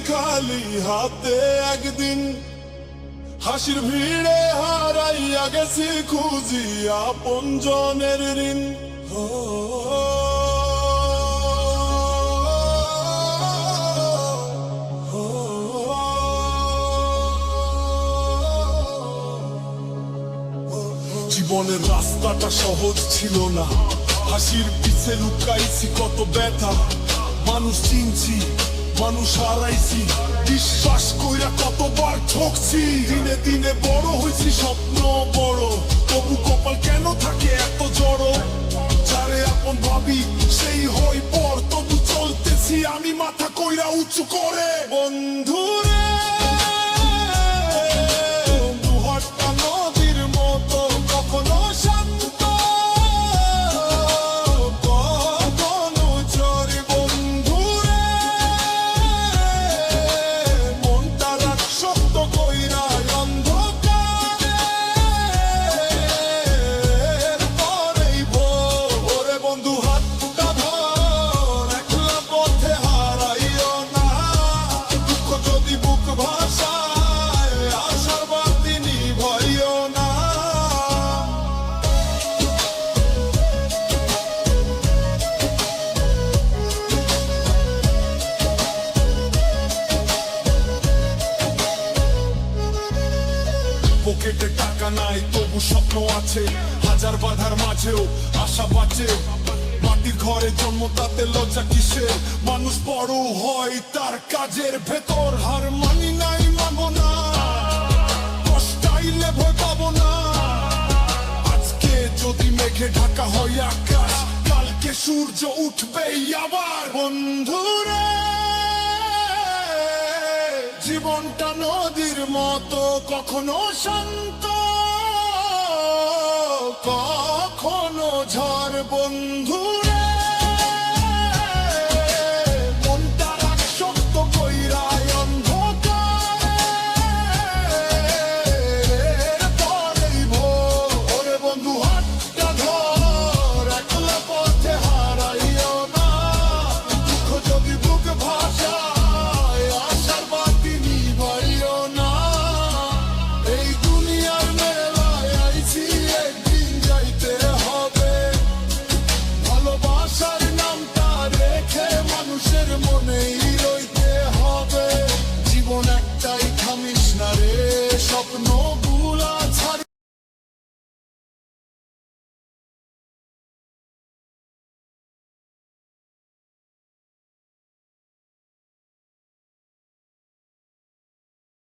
খালি হাতে একদিন, হাসির ভিড়ে হারাইয়া গেছি খুঁজি আপনজনের ঋণ। জীবনের রাস্তাটা সহজ ছিল না, হাসির পিছে লুকাইছি কত ব্যথা। মানুষ চিনছি, মানুষ হারাইছি, বিশ্বাস কইরা কতবার ঠকছি। দিনে দিনে বড় হয়েছি, স্বপ্ন বড়, তবু কপাল কেন থাকে এত জড়ো। যারে আপন ভাবি সেই হই পর, তবু চলতেছি আমি মাথা কইরা উঁচু করে। বন্ধুরে দুহাটটা নদীর মতো, কখনো শান্ত কখনো ঝড়। বন্ধুরে মনটা রাখ শক্ত কইরা, অন্ধকারের পরেই ভোরে। বন্ধু হাতটা ধর, একলা পথে হারাইও না। দুঃখ যদি বুক ভাষায়, আশার বাতি নিভাইও না। পকেটে টাকা নাই তবু স্বপ্ন আছে, হাজার বাধার মাঝেও আশা বাঁচে। মাটির ঘরে জন্ম তাতে লজ্জা কিসে, মানুষ বড় হয় তার কাজের ভেতর। হার মানি নাই মানবো না, কষ্ট আইলে ভয় পাবো না। আজকে যদি মেঘে ঢাকা হয় আকাশ, কালকে সূর্য উঠবেই আবার। বন্ধুরে জীবনটা নদীর মতো, কখনো শান্ত কখনো ঝড়। বন্ধু